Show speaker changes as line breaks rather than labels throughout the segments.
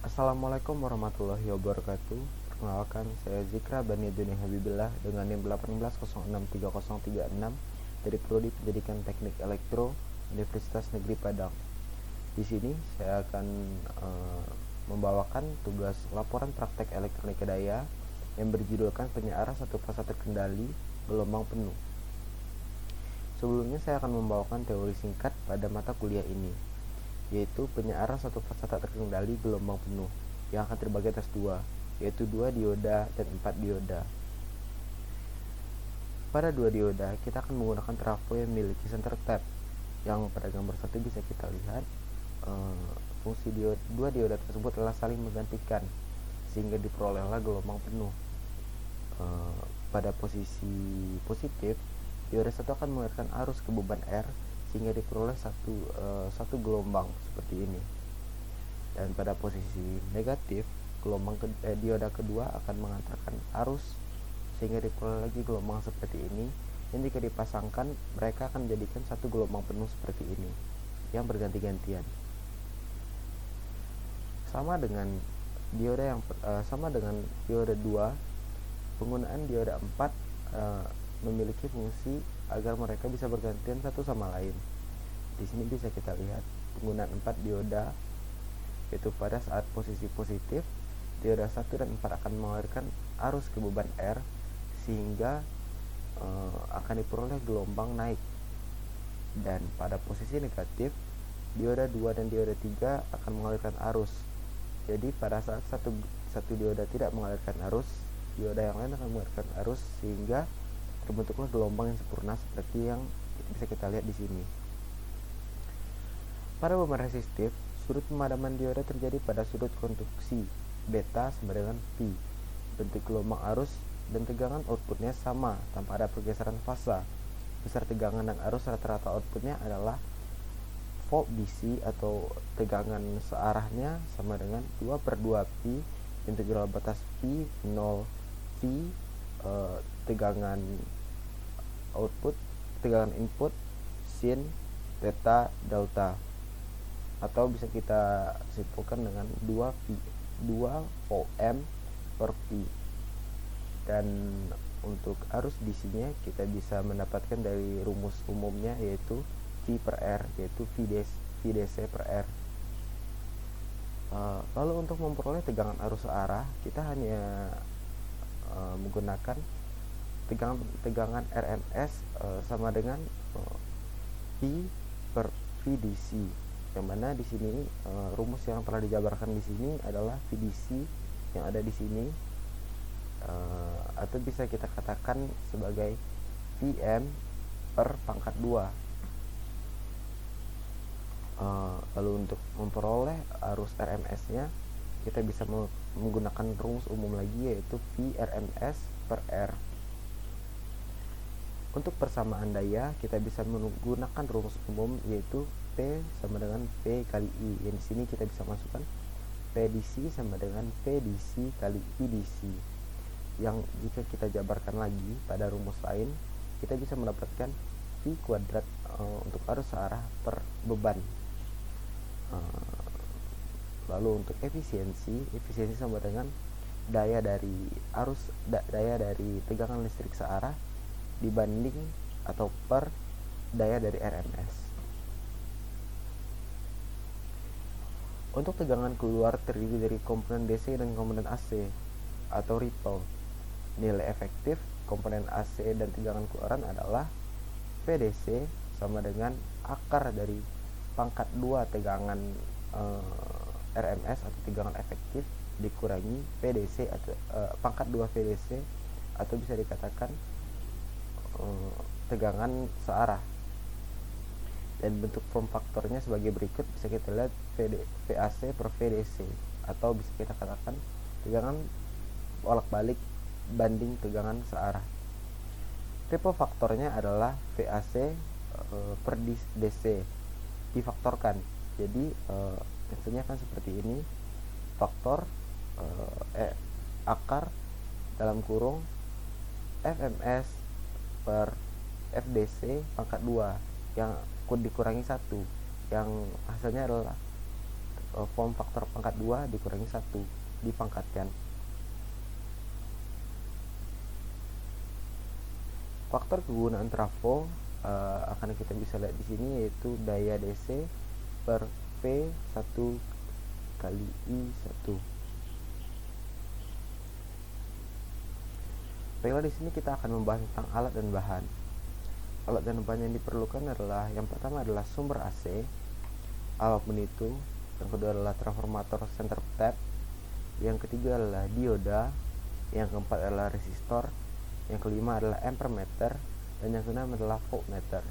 Assalamualaikum warahmatullahi wabarakatuh. Perkenalkan, saya Zikra Bani Duni Habibillah dengan NIM 18063036 dari Prodi Pendidikan Teknik Elektro Universitas Negeri Padang. Di sini saya akan membawakan tugas laporan praktek elektronika daya yang berjudulkan penyearah satu fasa terkendali gelombang penuh. Sebelumnya saya akan membawakan teori singkat pada mata kuliah ini, yaitu penyearah satu fasa tak terkendali gelombang penuh yang akan terbagi atas dua, yaitu 2 dioda dan 4 dioda. Pada 2 dioda, kita akan menggunakan trafo yang memiliki center tap, yang pada gambar 1 bisa kita lihat fungsi 2 dioda tersebut adalah saling menggantikan sehingga diperolehlah gelombang penuh. Pada posisi positif, dioda 1 akan mengalirkan arus ke beban R sehingga diperoleh satu gelombang seperti ini. Dan pada posisi negatif, dioda kedua akan mengantarkan arus sehingga diperoleh lagi gelombang seperti ini. Dan jika dipasangkan, mereka akan menjadikan satu gelombang penuh seperti ini yang berganti-gantian. Sama dengan dioda dioda 2, penggunaan dioda 4 memiliki fungsi agar mereka bisa bergantian satu sama lain. Di sini bisa kita lihat penggunaan 4 dioda, yaitu pada saat posisi positif, dioda 1 dan 4 akan mengalirkan arus ke beban R sehingga akan diperoleh gelombang naik. Dan pada posisi negatif, dioda 2 dan dioda 3 akan mengalirkan arus. Jadi pada saat satu dioda tidak mengalirkan arus, dioda yang lain akan mengalirkan arus sehingga terbentuklah gelombang yang sempurna seperti yang bisa kita lihat di sini. Pada beban resistif, sudut pemadaman dioda terjadi pada sudut konduksi beta sama dengan P. Bentuk gelombang arus dan tegangan outputnya sama tanpa ada pergeseran fasa. Besar tegangan dan arus rata-rata outputnya adalah volt DC atau tegangan searahnya sama dengan 2/2 P integral batas P 0 V tegangan input sin theta delta, atau bisa kita simpulkan dengan 2 volt M per P. Dan untuk arus DC-nya kita bisa mendapatkan dari rumus umumnya, yaitu V per R, yaitu VDC per R. Lalu untuk memperoleh tegangan arus searah, kita hanya menggunakan tegangan RMS sama dengan P per VDC, yang mana di sini rumus yang telah dijabarkan di sini adalah VDC yang ada di sini, atau bisa kita katakan sebagai VM per pangkat 2. Lalu untuk memperoleh arus RMS-nya, kita bisa menggunakan rumus umum lagi, yaitu VRMS per R. Untuk persamaan daya, kita bisa menggunakan rumus umum, yaitu P sama dengan P kali I. Yang di sini kita bisa masukkan PDC sama dengan PDC kali IDC. Yang jika kita jabarkan lagi pada rumus lain, kita bisa mendapatkan V kuadrat untuk arus searah per beban. Lalu untuk efisiensi sama dengan daya dari tegangan listrik searah dibanding atau per daya dari RMS. Untuk tegangan keluar terdiri dari komponen DC dan komponen AC atau ripple. Nilai efektif komponen AC dan tegangan keluaran adalah VDC sama dengan akar dari pangkat 2 tegangan RMS atau tegangan efektif dikurangi VDC atau pangkat 2 VDC, atau bisa dikatakan tegangan searah. Dan bentuk form faktornya sebagai berikut, bisa kita lihat VAC per VDC, atau bisa kita katakan tegangan bolak-balik banding tegangan searah. Tipe faktornya adalah VAC per DC difaktorkan. Jadi hasilnya kan seperti ini, faktor akar dalam kurung FMS per FDC pangkat 2 yang dikurangi 1, yang hasilnya adalah form faktor pangkat 2 dikurangi 1 dipangkatkan. Faktor kegunaan trafo akan kita bisa lihat di sini, yaitu daya DC per V1 kali I1. Baiklah, di sini kita akan membahas tentang alat dan bahan. Alat dan bahan yang diperlukan adalah, yang pertama adalah sumber AC, apapun itu. Yang kedua adalah transformator center tap. Yang ketiga adalah dioda. Yang keempat adalah resistor. Yang kelima adalah ampermeter. Dan yang keenam adalah voltmeter.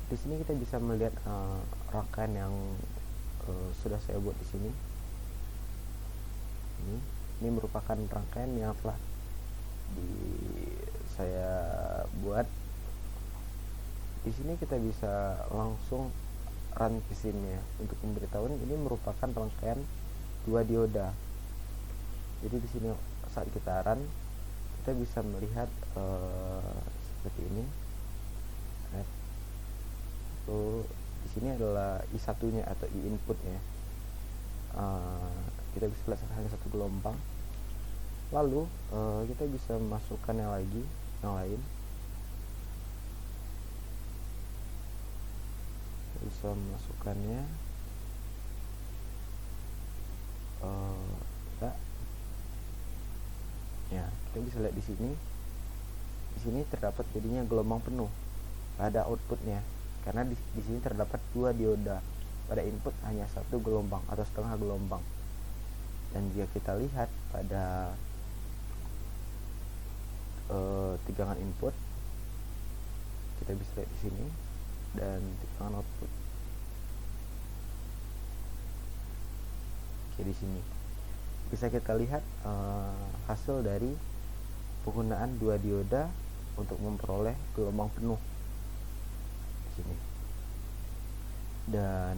Di sini kita bisa melihat rangkaian yang sudah saya buat di sini. Ini merupakan rangkaian yang telah saya buat. Di sini kita bisa langsung run ke sini ya, untuk memberitahukan ini merupakan rangkaian 2 dioda. Jadi di sini saat kita run, kita bisa melihat seperti ini. Di sini adalah I1-nya atau I inputnya. Kita bisa lihat hanya satu gelombang. Lalu kita bisa masukkan yang lain. Bisa memasukkannya kita bisa lihat di sini. Di sini terdapat jadinya gelombang penuh pada outputnya, karena di sini terdapat 2 dioda. Pada input hanya 1 gelombang atau setengah gelombang. Dan jika kita lihat pada tegangan input, kita bisa lihat di sini, dan tegangan output. Oke, di sini bisa kita lihat hasil dari penggunaan 2 dioda untuk memperoleh gelombang penuh di sini. Dan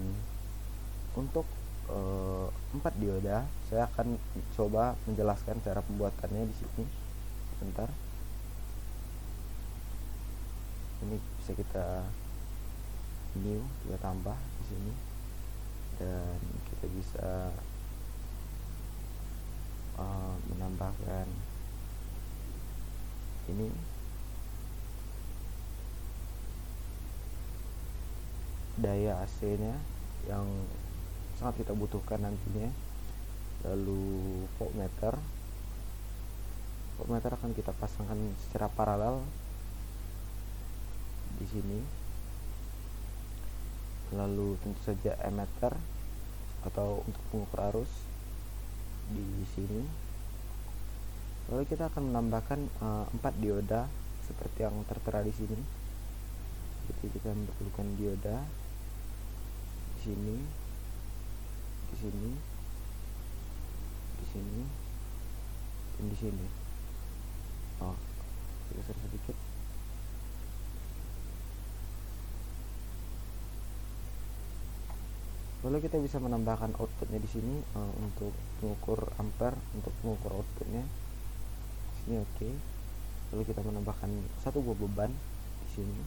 untuk 4 dioda, saya akan coba menjelaskan cara pembuatannya di sini. Sebentar. Ini bisa kita new, kita tambah di sini, dan kita bisa menambahkan ini. Daya AC-nya yang sangat kita butuhkan nantinya. Lalu voltmeter akan kita pasangkan secara paralel di sini. Lalu tentu saja ammeter atau untuk mengukur arus di sini. Lalu kita akan menambahkan 4 dioda seperti yang tertera di sini. Jadi kita memerlukan dioda di sini, di sini, di sini, dan di sini. Geser sedikit. Lalu kita bisa menambahkan outputnya di sini untuk mengukur ampere, untuk mengukur outputnya. Di sini oke. Lalu kita menambahkan 1 buah beban di sini.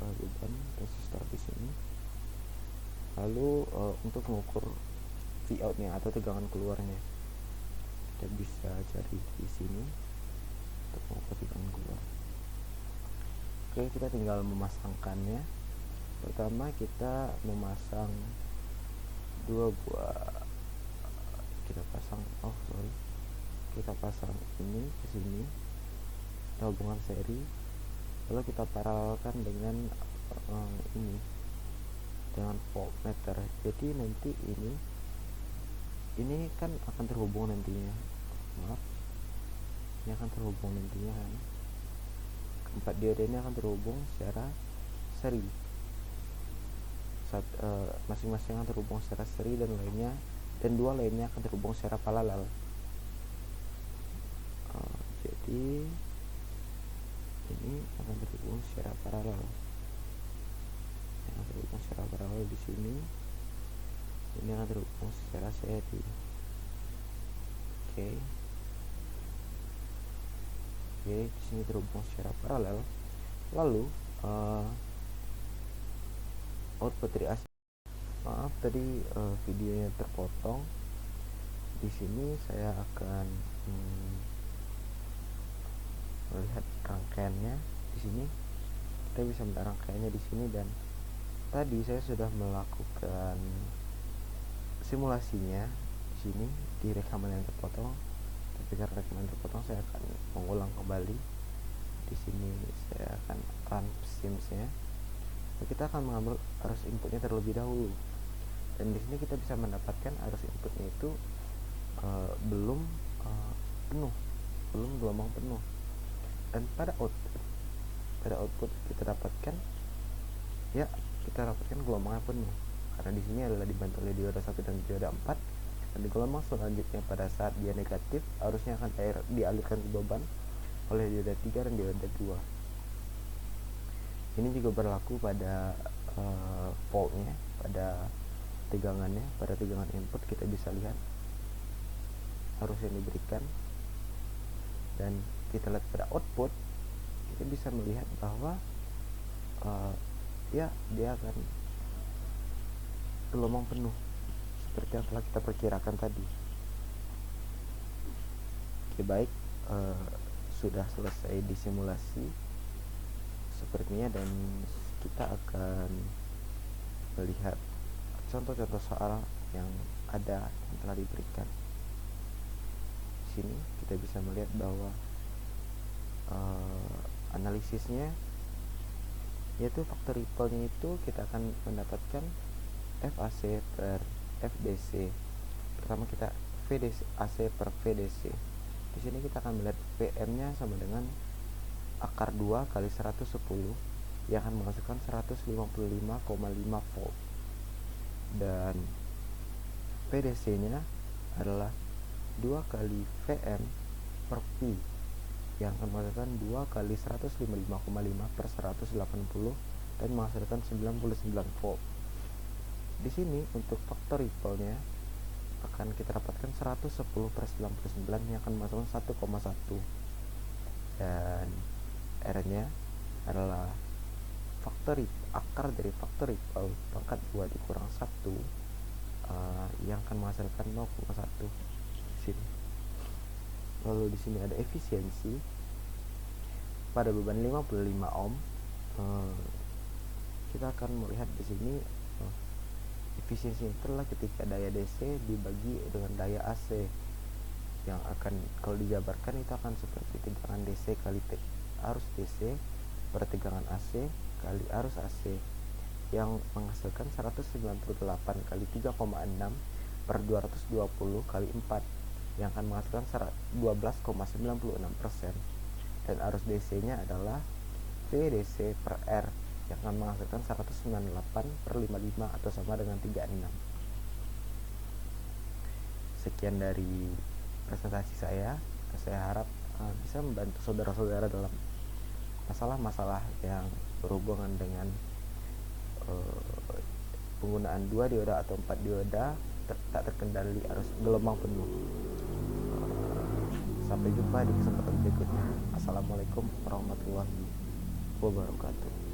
Beban resistor di sini. Lalu untuk mengukur Vout-nya atau tegangan keluarnya, kita bisa cari di sini untuk mengukur tegangan keluar. Oke, kita tinggal memasangkannya. Pertama kita memasang 2 buah, kita pasang ini ke sini, kita hubungan seri. Lalu kita paralelkan dengan ini, dengan voltmeter. Jadi nanti ini kan akan terhubung nantinya. Ini akan terhubung nantinya kan. Keempat dioda ini akan terhubung secara seri. Masing-masing akan terhubung secara seri, dan 2 lainnya akan terhubung secara paralel. Jadi ini akan terhubung secara paralel. Di sini. Ini akan terhubung secara seri. Oke, di sini terhubung secara paralel. Lalu output dari AC. Maaf tadi videonya terpotong. Di sini saya akan melihat rangkaiannya. Di sini kita bisa melihat rangkaiannya di sini, dan tadi saya sudah melakukan simulasinya di sini di rekaman yang terpotong. Tapi karena rekaman terpotong, saya akan mengulang kembali. Di sini saya akan run simsnya. Kita akan mengambil arus inputnya terlebih dahulu, dan di sini kita bisa mendapatkan arus inputnya itu belum penuh, belum gelombang penuh. Dan pada output kita dapatkan gelombangnya penuh, karena di sini adalah dibantu oleh dioda 1 dan dioda 4. Dan di gelombang selanjutnya pada saat dia negatif, arusnya akan dialirkan ke beban oleh dioda 3 dan dioda 2. Ini juga berlaku pada voltnya, pada tegangannya. Pada tegangan input kita bisa lihat arus yang diberikan, dan kita lihat pada output kita bisa melihat bahwa dia akan gelombang penuh seperti yang telah kita perkirakan tadi. Oke, baik, sudah selesai disimulasi sepertinya, dan kita akan melihat contoh-contoh soal yang telah diberikan. Di sini kita bisa melihat bahwa analisisnya yaitu faktor ripple-nya itu kita akan mendapatkan FAC per FDC. Pertama kita VDC, AC per VDC. Di sini kita akan melihat PM-nya sama dengan akar 2 kali 110 yang akan menghasilkan 155,5 volt. Dan VDC-nya adalah 2 kali VM per P yang akan menghasilkan 2 kali 155,5 per 180 dan menghasilkan 99 volt. Di sini untuk faktor ripple-nya akan kita dapatkan 110 per 99 yang akan menghasilkan 1,1, dan R-nya adalah akar dari faktor ripple pangkat 2 dikurang 1 yang akan menghasilkan 0,1 di sini. Lalu di sini ada efisiensi pada beban 55 ohm. Kita akan melihat di sini efisiensi itu adalah ketika daya DC dibagi dengan daya AC, yang akan kalau dijabarkan itu akan seperti tegangan DC kali arus DC per tegangan AC kali arus AC, yang menghasilkan 198 kali 3,6 per 220 kali 4 yang akan menghasilkan 12,96%. Dan arus DC-nya adalah VDC per R yang akan menghasilkan 198 per 55 atau sama dengan 36. Sekian dari presentasi saya. Saya harap bisa membantu saudara-saudara dalam masalah-masalah yang berhubungan dengan penggunaan 2 dioda atau 4 dioda tak terkendali arus gelombang penuh. Sampai jumpa di kesempatan berikutnya. Assalamualaikum warahmatullahi wabarakatuh.